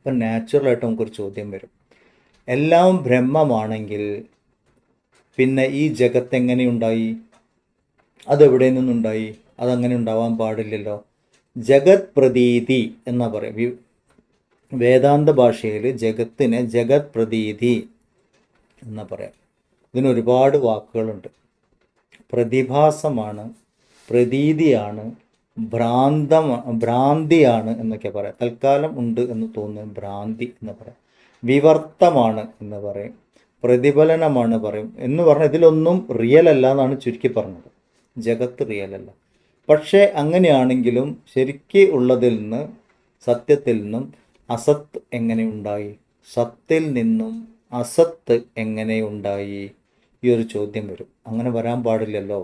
അപ്പം നാച്ചുറലായിട്ട് നമുക്കൊരു ചോദ്യം വരും. എല്ലാം ബ്രഹ്മമാണെങ്കിൽ പിന്നെ ഈ ജഗത്ത് എങ്ങനെയുണ്ടായി? അതെവിടെ നിന്നുണ്ടായി? അതങ്ങനെ ഉണ്ടാവാൻ പാടില്ലല്ലോ. ജഗത് പ്രതീതി എന്നാ പറയും. വേദാന്ത ഭാഷയിൽ ജഗത്തിനെ ജഗത് പ്രതീതി എന്നാ പറയാം. ഇതിനൊരുപാട് വാക്കുകളുണ്ട്. പ്രതിഭാസമാണ്, പ്രതീതിയാണ്, ഭ്രാന്തിയാണ് എന്നൊക്കെ പറയാം. തൽക്കാലം ഉണ്ട് എന്ന് തോന്നുന്നു ഭ്രാന്തി എന്ന് പറയാം. വിവർത്തമാണ് എന്ന് പറയും, പ്രതിഫലനമാണ് പറയും എന്ന് പറഞ്ഞാൽ ഇതിലൊന്നും റിയൽ അല്ല എന്നാണ് ചുരുക്കി പറഞ്ഞത്. ജഗത്ത് റിയൽ അല്ല. പക്ഷേ അങ്ങനെയാണെങ്കിലും ശരിക്ക് ഉള്ളതിൽ നിന്ന്, സത്യത്തിൽ നിന്നും അസത്ത് എങ്ങനെ ഉണ്ടായി? സത്തിൽ നിന്നും അസത്ത് എങ്ങനെ ഉണ്ടായി? ഈ ഒരു ചോദ്യം വരും. അങ്ങനെ വരാൻ പാടില്ലല്ലോ.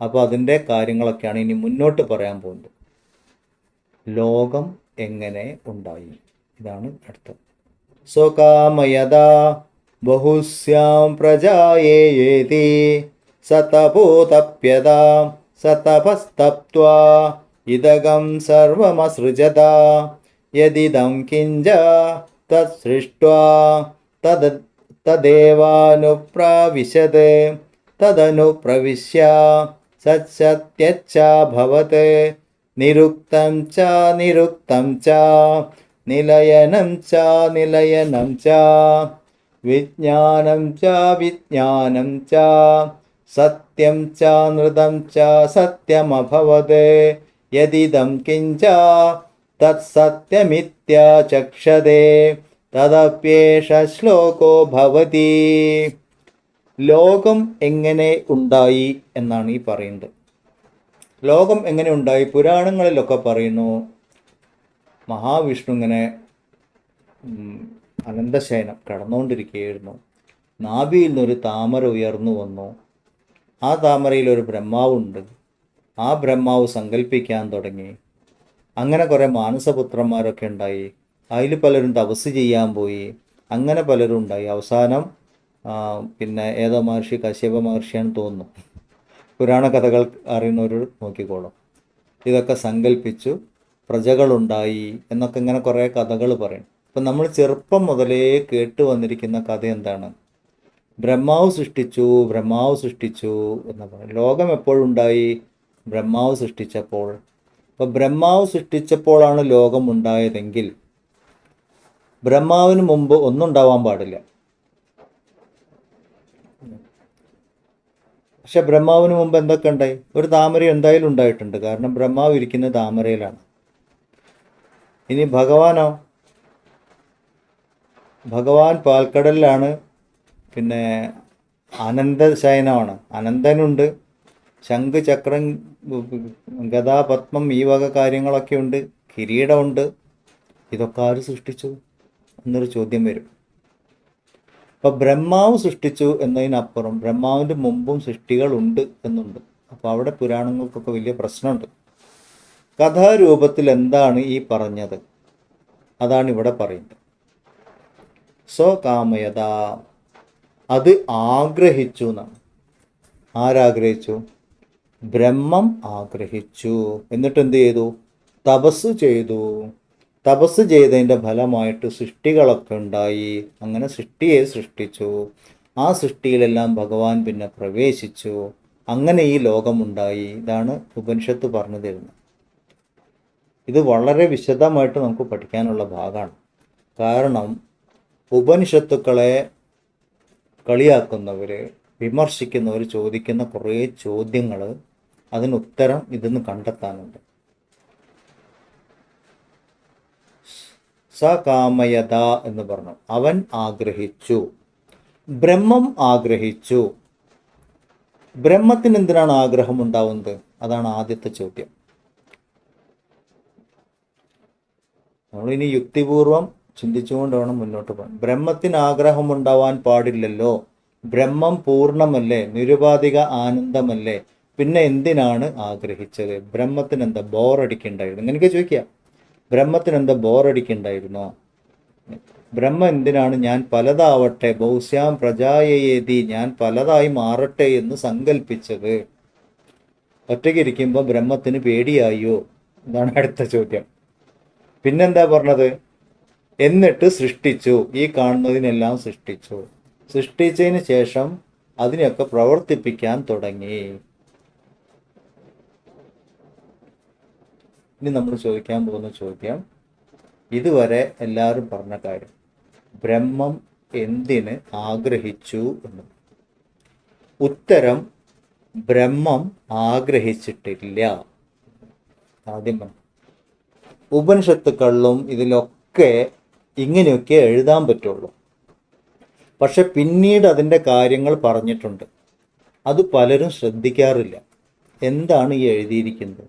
അപ്പോൾ അതിൻ്റെ കാര്യങ്ങളൊക്കെയാണ് ഇനി മുന്നോട്ട് പറയാൻ പോകുന്നത്. ലോകം എങ്ങനെ ഉണ്ടായി, ഇതാണ് അടുത്തത്. സ്വകാമയതാ ബഹുസ്യാം പ്രജായേതി സതപോതപ്യതാ സതപസ്തപ്ത്വാ ഇദഗം സർവമസൃജത യദിദം കിഞ്ച തത്സൃഷ്ട്വാ തദേവാനുപ്രാവിശത് തദനുപ്രവിശ്യ സത്സത്യച്ഛഭവത് നിരുക്തം ച നിരുക്തം ച നിലയനം ച നിലയനം ച വിജ്ഞാനം ച വിജ്ഞാനം ച സത്യം ച നൃതം ച സത്യമഭവത് യദിദം കിഞ്ച തത്സത്യമിത്യചക്ഷതേ തദപ്യേഷ ശ്ലോകോ ഭവതി. ലോകം എങ്ങനെ ഉണ്ടായി എന്നാണ് ഈ പറയുന്നത്. ലോകം എങ്ങനെ ഉണ്ടായി? പുരാണങ്ങളിലൊക്കെ പറയുന്നു, മഹാവിഷ്ണു ഇങ്ങനെ അനന്തശയനം കടന്നുകൊണ്ടിരിക്കുകയായിരുന്നു. നാഭിയിൽ നിന്നൊരു താമര ഉയർന്നു വന്നു. ആ താമരയിൽ ഒരു ബ്രഹ്മാവുണ്ട്. ആ ബ്രഹ്മാവ് സങ്കല്പിക്കാൻ തുടങ്ങി. അങ്ങനെ കുറേ മാനസപുത്രന്മാരൊക്കെ ഉണ്ടായി. അതിൽ പലരും തപസ് ചെയ്യാൻ പോയി. അങ്ങനെ പലരും ഉണ്ടായി. അവസാനം പിന്നെ ഏതോ മഹർഷി, കശ്യപ മഹർഷിയാണെന്ന് തോന്നുന്നു. പുരാണ കഥകൾ അറിയുന്നവർ നോക്കിക്കോളും. ഇതൊക്കെ സങ്കല്പിച്ചു പ്രജകളുണ്ടായി എന്നൊക്കെ ഇങ്ങനെ കുറേ കഥകൾ പറയും. അപ്പം നമ്മൾ ചെറുപ്പം മുതലേ കേട്ട് വന്നിരിക്കുന്ന കഥ എന്താണ്? ബ്രഹ്മാവ് സൃഷ്ടിച്ചു, ബ്രഹ്മാവ് സൃഷ്ടിച്ചു എന്ന് പറയും. ലോകം എപ്പോഴുണ്ടായി? ബ്രഹ്മാവ് സൃഷ്ടിച്ചപ്പോൾ. അപ്പോൾ ബ്രഹ്മാവ് സൃഷ്ടിച്ചപ്പോഴാണ് ലോകം ഉണ്ടായതെങ്കിൽ ബ്രഹ്മാവിന് മുമ്പ് ഒന്നും ഉണ്ടാവാൻ പാടില്ല. പക്ഷെ ബ്രഹ്മാവിന് മുമ്പ് എന്തൊക്കെ ഉണ്ടായി? ഒരു താമര എന്തായാലും ഉണ്ടായിട്ടുണ്ട്. കാരണം ബ്രഹ്മാവ് ഇരിക്കുന്നത് താമരയിലാണ്. ഇനി ഭഗവാനോ? ഭഗവാൻ പാൽക്കടലിലാണ്. പിന്നെ അനന്തശയനമാണ്. അനന്തനുണ്ട്. ശംഖ്, ചക്രം, ഗദാ, പത്മം, ഈ വക കാര്യങ്ങളൊക്കെ ഉണ്ട്. കിരീടമുണ്ട്. ഇതൊക്കെ ആര് സൃഷ്ടിച്ചു എന്നൊരു ചോദ്യം വരും. അപ്പോൾ ബ്രഹ്മാവ് സൃഷ്ടിച്ചു എന്നതിനപ്പുറം ബ്രഹ്മാവിൻ്റെ മുമ്പും സൃഷ്ടികളുണ്ട് എന്നുണ്ട്. അപ്പോൾ അവിടെ പുരാണങ്ങൾക്കൊക്കെ വലിയ പ്രശ്നമുണ്ട്. കഥാരൂപത്തിൽ എന്താണ് ഈ പറഞ്ഞത്? അതാണ് ഇവിടെ പറയുന്നത്. സ്വകാമയത, അത് ആഗ്രഹിച്ചു എന്നാണ്. ആരാഗ്രഹിച്ചു? ബ്രഹ്മം ആഗ്രഹിച്ചു. എന്നിട്ട് എന്ത് ചെയ്തു? തപസ് ചെയ്തു. തപസ് ചെയ്തതിൻ്റെ ഫലമായിട്ട് സൃഷ്ടികളൊക്കെ ഉണ്ടായി. അങ്ങനെ സൃഷ്ടിയെ സൃഷ്ടിച്ചു. ആ സൃഷ്ടിയിലെല്ലാം ഭഗവാൻ പിന്നെ പ്രവേശിച്ചു. അങ്ങനെ ഈ ലോകമുണ്ടായി. ഇതാണ് ഉപനിഷത്ത് പറഞ്ഞു തരുന്നത്. ഇത് വളരെ വിശദമായിട്ട് നമുക്ക് പഠിക്കാനുള്ള ഭാഗമാണ്. കാരണം ഉപനിഷത്തുക്കളെ കളിയാക്കുന്നവർ, വിമർശിക്കുന്നവർ ചോദിക്കുന്ന കുറേ ചോദ്യങ്ങൾ, അതിനുത്തരം ഇതിന്ന് കണ്ടെത്താനുണ്ട്. സകാമയത എന്ന് പറഞ്ഞു. അവൻ ആഗ്രഹിച്ചു. ബ്രഹ്മം ആഗ്രഹിച്ചു. ബ്രഹ്മത്തിന് എന്തിനാണ് ആഗ്രഹം ഉണ്ടാവുന്നത്? അതാണ് ആദ്യത്തെ ചോദ്യം. നമ്മളിനി യുക്തിപൂർവം ചിന്തിച്ചുകൊണ്ട് വേണം മുന്നോട്ട് പോകാൻ. ബ്രഹ്മത്തിന് ആഗ്രഹം ഉണ്ടാവാൻ പാടില്ലല്ലോ. ബ്രഹ്മം പൂർണ്ണമല്ലേ, നിരുപാധിക ആനന്ദമല്ലേ, പിന്നെ എന്തിനാണ് ആഗ്രഹിച്ചത്? ബ്രഹ്മത്തിന് എന്താ ബോറടിക്കുണ്ടായിരുന്നു? ഇങ്ങനെയൊക്കെ ചോദിക്കുക. ബ്രഹ്മത്തിന് എന്താ ബോറടിക്കുണ്ടായിരുന്നോ? ബ്രഹ്മം എന്തിനാണ് ഞാൻ പലതാവട്ടെ, ബഹുശ്യാം പ്രജായേതി, ഞാൻ പലതായി മാറട്ടെ എന്ന് സങ്കല്പിച്ചത്? ഒറ്റയ്ക്ക് ഇരിക്കുമ്പോൾ ബ്രഹ്മത്തിന് പേടിയായോ? ഇതാണ് അടുത്ത ചോദ്യം. പിന്നെന്താ പറഞ്ഞത്? എന്നിട്ട് സൃഷ്ടിച്ചു, ഈ കാണുന്നതിനെല്ലാം സൃഷ്ടിച്ചു. സൃഷ്ടിച്ചതിന് ശേഷം അതിനെയൊക്കെ പ്രവർത്തിപ്പിക്കാൻ തുടങ്ങി. ഇനി നമ്മൾ ചോദിക്കാൻ പോകുന്ന ചോദ്യം, ഇതുവരെ എല്ലാവരും പറഞ്ഞ കാര്യം, ബ്രഹ്മം എന്തിന് ആഗ്രഹിച്ചു എന്ന്. ഉത്തരം, ബ്രഹ്മം ആഗ്രഹിച്ചിട്ടില്ല. ആദ്യം ഉപനിഷത്തുക്കളിലും ഇതിലൊക്കെ ഇങ്ങനെയൊക്കെ എഴുതാൻ പറ്റുള്ളൂ. പക്ഷെ പിന്നീട് അതിൻ്റെ കാര്യങ്ങൾ പറഞ്ഞിട്ടുണ്ട്. അത് പലരും ശ്രദ്ധിക്കാറില്ല. എന്താണ് ഈ എഴുതിയിരിക്കുന്നത്?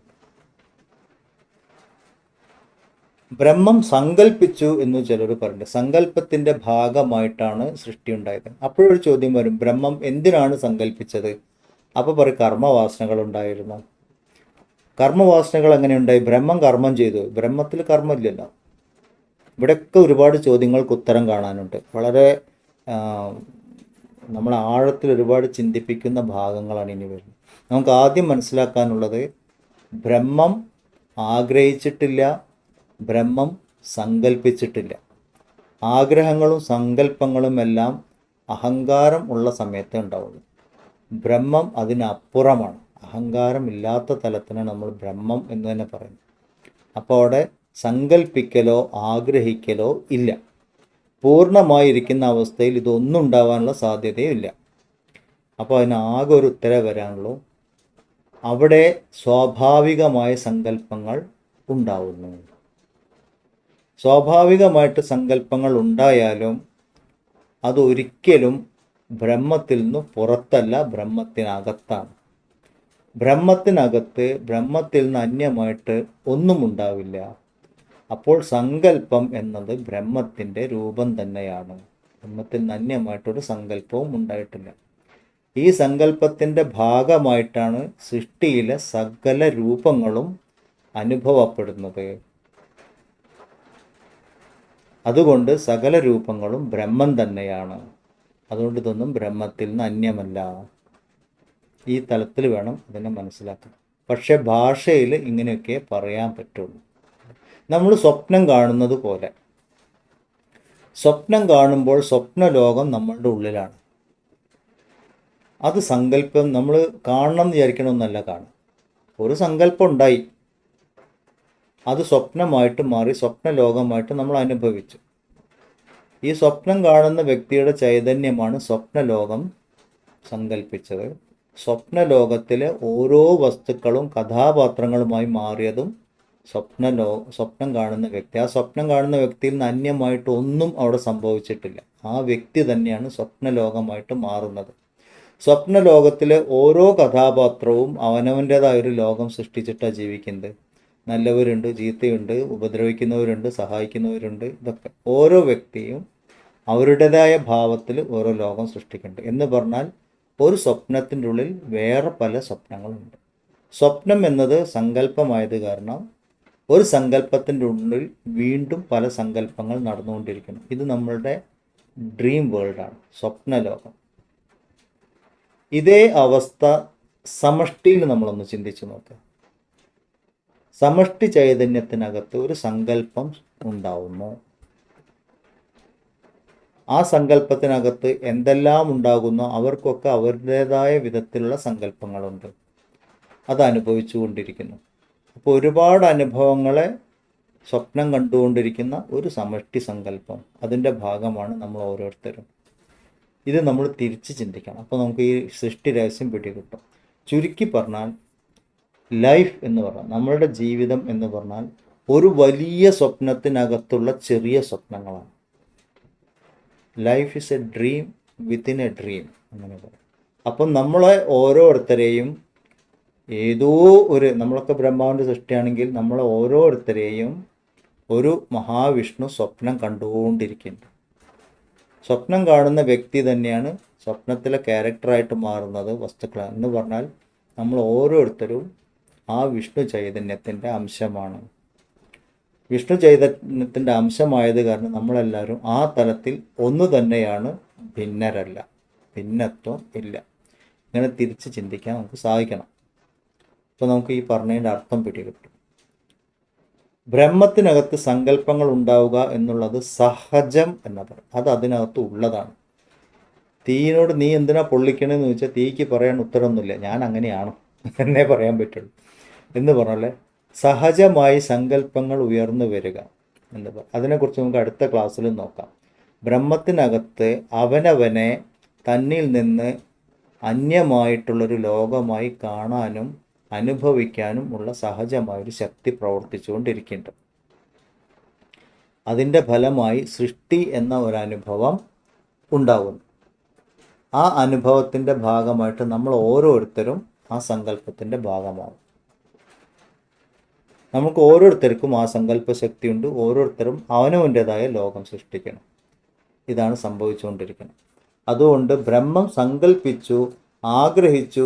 ബ്രഹ്മം സങ്കല്പിച്ചു എന്ന് ചിലർ പറഞ്ഞു. സങ്കല്പത്തിൻ്റെ ഭാഗമായിട്ടാണ് സൃഷ്ടി ഉണ്ടായത്. അപ്പോഴൊരു ചോദ്യം വരും, ബ്രഹ്മം എന്തിനാണ് സങ്കല്പിച്ചത്? അപ്പോൾ പറയും, കർമ്മവാസനകൾ ഉണ്ടായിരുന്നു. കർമ്മവാസനകൾ എങ്ങനെ ഉണ്ടായി? ബ്രഹ്മം കർമ്മം ചെയ്തു. ബ്രഹ്മത്തിൽ കർമ്മമില്ലല്ലോ. ഇവിടെയൊക്കെ ഒരുപാട് ചോദ്യങ്ങൾക്ക് ഉത്തരം കാണാനുണ്ട്. വളരെ നമ്മൾ ആഴത്തിൽ ഒരുപാട് ചിന്തിപ്പിക്കുന്ന ഭാഗങ്ങളാണ് ഇനി വരുന്നത്. നമുക്ക് ആദ്യം മനസ്സിലാക്കാനുള്ളത്, ബ്രഹ്മം ആഗ്രഹിച്ചിട്ടില്ല, ബ്രഹ്മം സങ്കല്പിച്ചിട്ടില്ല. ആഗ്രഹങ്ങളും സങ്കല്പങ്ങളും എല്ലാം അഹങ്കാരം ഉള്ള സമയത്തേ ഉണ്ടാവുള്ളൂ. ബ്രഹ്മം അതിനപ്പുറമാണ്. അഹങ്കാരം ഇല്ലാത്ത തലത്തിനാണ് നമ്മൾ ബ്രഹ്മം എന്ന് തന്നെ പറയുന്നത്. അപ്പോൾ അവിടെ സങ്കല്പിക്കലോ ആഗ്രഹിക്കലോ ഇല്ല. പൂർണ്ണമായിരിക്കുന്ന അവസ്ഥയിൽ ഇതൊന്നും ഉണ്ടാവാനുള്ള സാധ്യതയും ഇല്ല. അപ്പോൾ അതിനാകെ ഒരു ഉത്തരം വരാനുള്ളൂ, അവിടെ സ്വാഭാവികമായ സങ്കല്പങ്ങൾ ഉണ്ടാവുന്നു. സ്വാഭാവികമായിട്ട് സങ്കല്പങ്ങൾ ഉണ്ടായാലും അതൊരിക്കലും ബ്രഹ്മത്തിൽ നിന്ന് പുറത്തല്ല, ബ്രഹ്മത്തിനകത്താണ്. ബ്രഹ്മത്തിനകത്ത് ബ്രഹ്മത്തിൽ നിന്ന് അന്യമായിട്ട് ഒന്നും ഉണ്ടാവില്ല. അപ്പോൾ സങ്കല്പം എന്നത് ബ്രഹ്മത്തിൻ്റെ രൂപം തന്നെയാണ്. ബ്രഹ്മത്തിൽ നിന്ന് അന്യമായിട്ടൊരു സങ്കല്പവും ഉണ്ടായിട്ടില്ല. ഈ സങ്കല്പത്തിൻ്റെ ഭാഗമായിട്ടാണ് സൃഷ്ടിയിലെ സകല രൂപങ്ങളും അനുഭവപ്പെടുന്നത്. അതുകൊണ്ട് സകല രൂപങ്ങളും ബ്രഹ്മം തന്നെയാണ്. അതുകൊണ്ട് ഇതൊന്നും ബ്രഹ്മത്തിൽ നിന്ന് അന്യമല്ല. ഈ തലത്തിൽ വേണം ഇതിനെ മനസ്സിലാക്കാൻ. പക്ഷെ ഭാഷയിൽ ഇങ്ങനെയൊക്കെ പറയാൻ പറ്റുള്ളൂ. നമ്മൾ സ്വപ്നം കാണുന്നത് പോലെ, സ്വപ്നം കാണുമ്പോൾ സ്വപ്നലോകം നമ്മളുടെ ഉള്ളിലാണ്. അത് സങ്കല്പം നമ്മൾ കാണണം എന്ന് വിചാരിക്കണമെന്നല്ല കാണും. ഒരു സങ്കല്പം ഉണ്ടായി, അത് സ്വപ്നമായിട്ട് മാറി സ്വപ്നലോകമായിട്ട് നമ്മൾ അനുഭവിച്ചു. ഈ സ്വപ്നം കാണുന്ന വ്യക്തിയുടെ ചൈതന്യമാണ് സ്വപ്നലോകം സങ്കല്പിച്ചത്. സ്വപ്നലോകത്തിലെ ഓരോ വസ്തുക്കളും കഥാപാത്രങ്ങളുമായി മാറിയതും സ്വപ്നം കാണുന്ന വ്യക്തി. ആ സ്വപ്നം കാണുന്ന വ്യക്തിയിൽ നിന്ന് അന്യമായിട്ട് ഒന്നും അവിടെ സംഭവിച്ചിട്ടില്ല. ആ വ്യക്തി തന്നെയാണ് സ്വപ്നലോകമായിട്ട് മാറുന്നത്. സ്വപ്നലോകത്തിലെ ഓരോ കഥാപാത്രവും അവനവൻ്റേതായൊരു ലോകം സൃഷ്ടിച്ചിട്ടാണ് ജീവിക്കുന്നത്. നല്ലവരുണ്ട്, ചീത്തയുണ്ട്, ഉപദ്രവിക്കുന്നവരുണ്ട്, സഹായിക്കുന്നവരുണ്ട്. ഇതൊക്കെ ഓരോ വ്യക്തിയും അവരുടേതായ ഭാവത്തിൽ ഓരോ ലോകം സൃഷ്ടിക്കുന്നുണ്ട്. എന്ന് പറഞ്ഞാൽ ഒരു സ്വപ്നത്തിൻ്റെ ഉള്ളിൽ വേറെ പല സ്വപ്നങ്ങളുണ്ട്. സ്വപ്നം എന്നത് സങ്കല്പമായത് കാരണം ഒരു സങ്കല്പത്തിൻ്റെ ഉള്ളിൽ വീണ്ടും പല സങ്കല്പങ്ങൾ നടന്നുകൊണ്ടിരിക്കുന്നു. ഇത് നമ്മളുടെ ഡ്രീം വേൾഡാണ്, സ്വപ്നലോകം. ഇതേ അവസ്ഥ സമഷ്ടിയിൽ നമ്മളൊന്ന് ചിന്തിച്ചു നോക്കുക. സമഷ്ടി ചൈതന്യത്തിനകത്ത് ഒരു സങ്കല്പം ഉണ്ടാവുന്നു. ആ സങ്കല്പത്തിനകത്ത് എന്തെല്ലാം ഉണ്ടാകുന്നോ അവർക്കൊക്കെ അവരുടേതായ വിധത്തിലുള്ള സങ്കല്പങ്ങളുണ്ട്. അത് അനുഭവിച്ചു കൊണ്ടിരിക്കുന്നു. അപ്പോൾ ഒരുപാട് അനുഭവങ്ങളെ സ്വപ്നം കണ്ടുകൊണ്ടിരിക്കുന്ന ഒരു സമഷ്ടി സങ്കല്പം, അതിൻ്റെ ഭാഗമാണ് നമ്മൾ ഓരോരുത്തരും. ഇത് നമ്മൾ തിരിച്ച് ചിന്തിക്കണം. അപ്പോൾ നമുക്ക് ഈ സൃഷ്ടി രഹസ്യം പിടികിട്ടും. ചുരുക്കി പറഞ്ഞാൽ, ലൈഫ് എന്ന് പറഞ്ഞാൽ, നമ്മളുടെ ജീവിതം എന്ന് പറഞ്ഞാൽ ഒരു വലിയ സ്വപ്നത്തിനകത്തുള്ള ചെറിയ സ്വപ്നങ്ങളാണ്. Life is a dream within a dream അങ്ങനെ പറയും. അപ്പം നമ്മളെ ഓരോരുത്തരെയും ഏതോ ഒരു, നമ്മളൊക്കെ ബ്രഹ്മാവിൻ്റെ സൃഷ്ടിയാണെങ്കിൽ നമ്മളെ ഓരോരുത്തരെയും ഒരു മഹാവിഷ്ണു സ്വപ്നം കണ്ടുകൊണ്ടിരിക്കുന്നുണ്ട്. സ്വപ്നം കാണുന്ന വ്യക്തി തന്നെയാണ് സ്വപ്നത്തിലെ ക്യാരക്ടറായിട്ട് മാറുന്നത് വസ്തുക്കൾ എന്ന് പറഞ്ഞാൽ നമ്മൾ ഓരോരുത്തരും ആ വിഷ്ണു ചൈതന്യത്തിൻ്റെ അംശമാണ്. വിഷ്ണു ചൈതന്യത്തിൻ്റെ അംശമായത് കാരണം നമ്മളെല്ലാവരും ആ തലത്തിൽ ഒന്ന് തന്നെയാണ്, ഭിന്നരല്ല, ഭിന്നത്വം ഇല്ല. ഇങ്ങനെ തിരിച്ച് ചിന്തിക്കാൻ നമുക്ക് സാധിക്കണം. അപ്പോൾ നമുക്ക് ഈ പറഞ്ഞതിൻ്റെ അർത്ഥം പിടികിട്ടും. ബ്രഹ്മത്തിനകത്ത് സങ്കല്പങ്ങൾ ഉണ്ടാവുക എന്നുള്ളത് സഹജം എന്ന് പറയും. അത് അതിനകത്ത് ഉള്ളതാണ്. തീയിനോട് നീ എന്തിനാ പൊള്ളിക്കണമെന്ന് ചോദിച്ചാൽ തീക്ക് പറയാൻ ഉത്തരമൊന്നുമില്ല, ഞാൻ അങ്ങനെയാണ് എന്നേ പറയാൻ പറ്റുള്ളൂ. എന്ന് പറഞ്ഞാൽ സഹജമായി സങ്കല്പങ്ങൾ ഉയർന്നു വരിക എന്ന് പറയും. അതിനെക്കുറിച്ച് നമുക്ക് അടുത്ത ക്ലാസ്സിൽ നോക്കാം. ബ്രഹ്മത്തിനകത്ത് അവനവനെ തന്നിൽ നിന്ന് അന്യമായിട്ടുള്ളൊരു ലോകമായി കാണാനും അനുഭവിക്കാനും ഉള്ള സഹജമായൊരു ശക്തി പ്രവർത്തിച്ചുകൊണ്ടിരിക്കുന്നുണ്ട്. അതിൻ്റെ ഫലമായി സൃഷ്ടി എന്ന ഒരനുഭവം ഉണ്ടാകുന്നു. ആ അനുഭവത്തിൻ്റെ ഭാഗമായിട്ട് നമ്മൾ ഓരോരുത്തരും ആ സങ്കല്പത്തിൻ്റെ ഭാഗമാകും. നമുക്ക് ഓരോരുത്തർക്കും ആ സങ്കല്പ ശക്തിയുണ്ട്. ഓരോരുത്തരും അവനവൻ്റെതായ ലോകം സൃഷ്ടിക്കണം. ഇതാണ് സംഭവിച്ചുകൊണ്ടിരിക്കുന്നത്. അതുകൊണ്ട് ബ്രഹ്മം സങ്കല്പിച്ചു, ആഗ്രഹിച്ചു.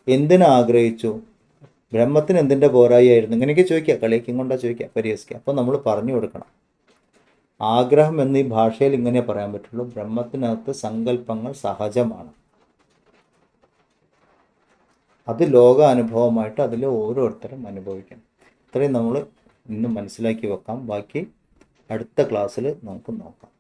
എന്തിനാഗ്രഹിച്ചു? ബ്രഹ്മത്തിന് എന്തിൻ്റെ പോരായായിരുന്നു? ഇങ്ങനെയൊക്കെ ചോദിക്കുക, കളിയാക്കി കൊണ്ടാണ് ചോദിക്കുക, പരിഹസിക്കുക. അപ്പോൾ നമ്മൾ പറഞ്ഞു കൊടുക്കണം. ആഗ്രഹം എന്നീ ഭാഷയിൽ ഇങ്ങനെ പറയാൻ പറ്റുള്ളൂ. ബ്രഹ്മത്തിനകത്ത് സങ്കല്പങ്ങൾ സഹജമാണ്. അത് ലോകാനുഭവമായിട്ട് അതിൽ ഓരോരുത്തരും അനുഭവിക്കണം. ഇത്രയും നമ്മൾ ഇന്ന് മനസ്സിലാക്കി വെക്കാം. ബാക്കി അടുത്ത ക്ലാസ്സിൽ നമുക്ക് നോക്കാം.